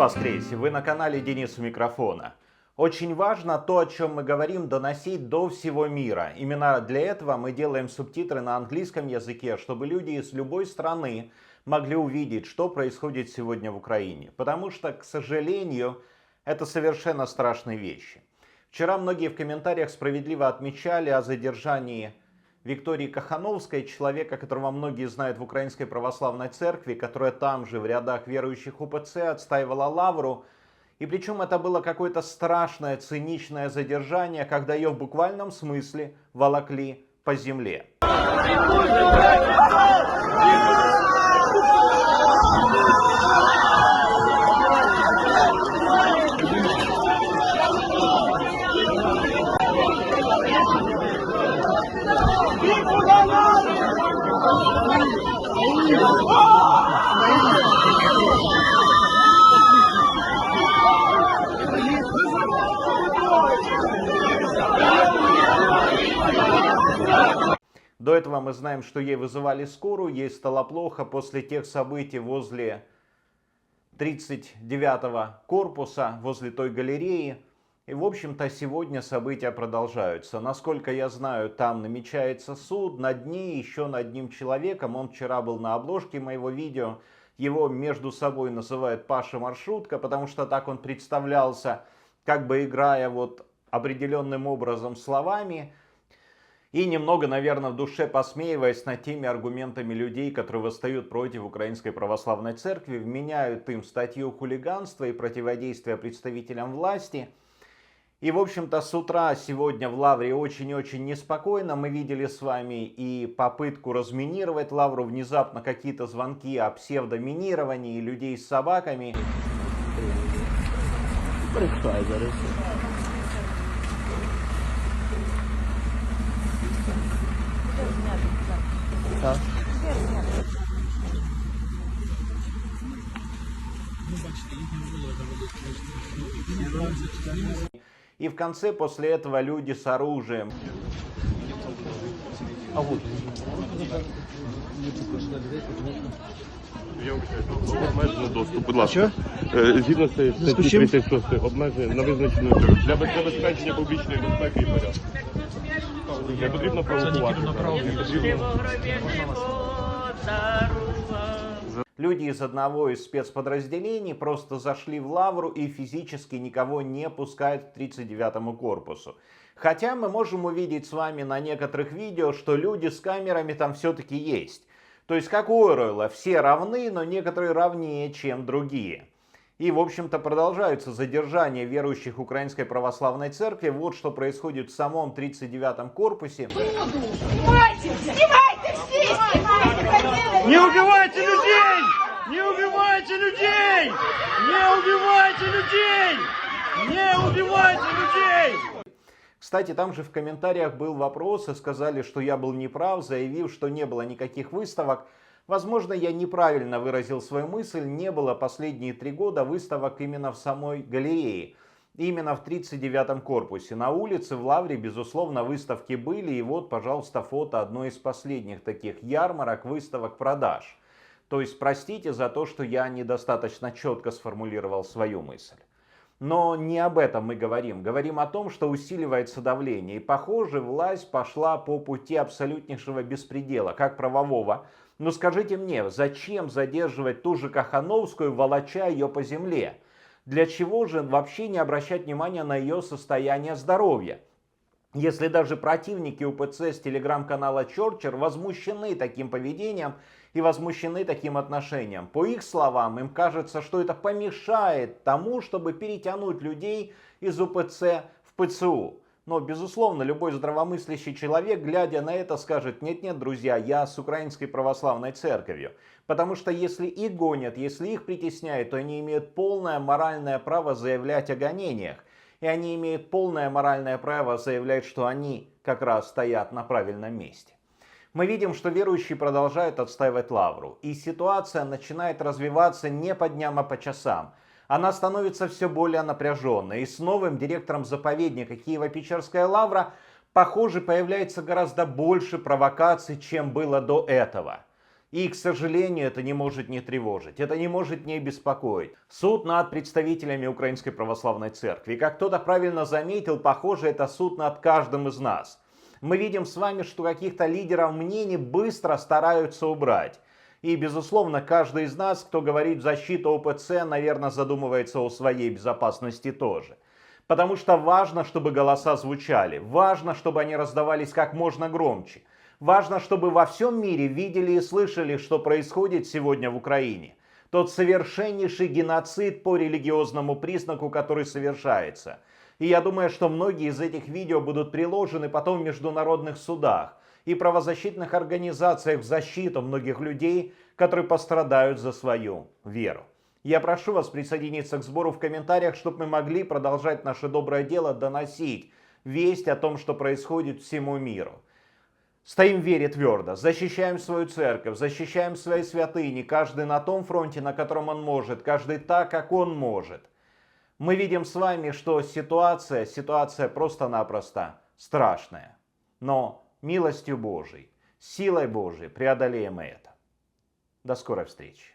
воскресе! Вы на канале Денис у микрофона. Очень важно то, о чем мы говорим, доносить до всего мира. Именно для этого мы делаем субтитры на английском языке, чтобы люди из любой страны могли увидеть, что происходит сегодня в Украине. Потому что, к сожалению, это совершенно страшные вещи. Вчера многие в комментариях справедливо отмечали о задержании Виктории Кахановской, человека, которого многие знают в Украинской Православной Церкви, которая там же в рядах верующих УПЦ отстаивала лавру. И причем это было какое-то страшное, циничное задержание, когда ее в буквальном смысле волокли по земле. До этого мы знаем, что ей вызывали скорую, ей стало плохо после тех событий возле 39-го корпуса, возле той галереи. И, в общем-то, сегодня события продолжаются. Насколько я знаю, там намечается суд над ней, еще над одним человеком. Он вчера был на обложке моего видео. Его между собой называют Паша Маршрутка, потому что так он представлялся, как бы играя вот определенным образом словами. И немного, наверное, в душе посмеиваясь над теми аргументами людей, которые восстают против Украинской Православной Церкви, вменяют им статью хулиганства и противодействия представителям власти. И, в общем-то, с утра сегодня в Лавре очень-очень неспокойно. Мы видели с вами и попытку разминировать Лавру, внезапно какие-то звонки о псевдоминировании, людей с собаками. И в конце после этого люди с оружием. Обмежено доступ, будь ласка. Згідно з статті 36 обмеження на визначену для забезпечення публічної безпеки і порядку. Не потрібно провокувати. Люди из одного из спецподразделений просто зашли в Лавру и физически никого не пускают к 39-му корпусу. Хотя мы можем увидеть с вами на некоторых видео, что люди с камерами там все-таки есть. То есть, как у Оруэлла, все равны, но некоторые равнее, чем другие. И, в общем-то, продолжаются задержания верующих Украинской Православной Церкви. Вот что происходит в самом 39-м корпусе. Снимайте! Снимайте все! Снимайте! Не убивайте людей! Не убивайте людей! Не убивайте людей! Не убивайте людей! Кстати, там же в комментариях был вопрос, и сказали, что я был неправ, заявив, что не было никаких выставок. Возможно, я неправильно выразил свою мысль, не было последние 3 года выставок именно в самой галерее. Именно в 39-м корпусе. На улице в Лавре, безусловно, выставки были. И вот, пожалуйста, фото одной из последних таких ярмарок, выставок, продаж. То есть, простите за то, что я недостаточно четко сформулировал свою мысль. Но не об этом мы говорим. Говорим о том, что усиливается давление. И, похоже, власть пошла по пути абсолютнейшего беспредела, как правового. Но скажите мне, зачем задерживать ту же Кахановскую, волоча ее по земле? Для чего же вообще не обращать внимания на ее состояние здоровья? Если даже противники УПЦ с телеграм-канала Чорчер возмущены таким поведением и возмущены таким отношением. По их словам, им кажется, что это помешает тому, чтобы перетянуть людей из УПЦ в ПЦУ. Но, безусловно, любой здравомыслящий человек, глядя на это, скажет: нет-нет, друзья, я с Украинской Православной Церковью. Потому что если их гонят, если их притесняют, то они имеют полное моральное право заявлять о гонениях. И они имеют полное моральное право заявлять, что они как раз стоят на правильном месте. Мы видим, что верующие продолжают отстаивать Лавру. И ситуация начинает развиваться не по дням, а по часам. Она становится все более напряженной. И с новым директором заповедника Киево-Печерская Лавра, похоже, появляется гораздо больше провокаций, чем было до этого. И, к сожалению, это не может не тревожить, это не может не беспокоить. Суд над представителями Украинской Православной Церкви. И как кто-то правильно заметил, похоже, это суд над каждым из нас. Мы видим с вами, что каких-то лидеров мнений быстро стараются убрать. И, безусловно, каждый из нас, кто говорит в защиту ОПЦ, наверное, задумывается о своей безопасности тоже. Потому что важно, чтобы голоса звучали, важно, чтобы они раздавались как можно громче. Важно, чтобы во всем мире видели и слышали, что происходит сегодня в Украине. Тот совершеннейший геноцид по религиозному признаку, который совершается. И я думаю, что многие из этих видео будут приложены потом в международных судах и правозащитных организациях в защиту многих людей, которые пострадают за свою веру. Я прошу вас присоединиться к сбору в комментариях, чтобы мы могли продолжать наше доброе дело, доносить весть о том, что происходит всему миру. Стоим в вере твердо, защищаем свою церковь, защищаем свои святыни, каждый на том фронте, на котором он может, каждый так, как он может. Мы видим с вами, что ситуация просто-напросто страшная. Но милостью Божией, силой Божией преодолеем это. До скорой встречи.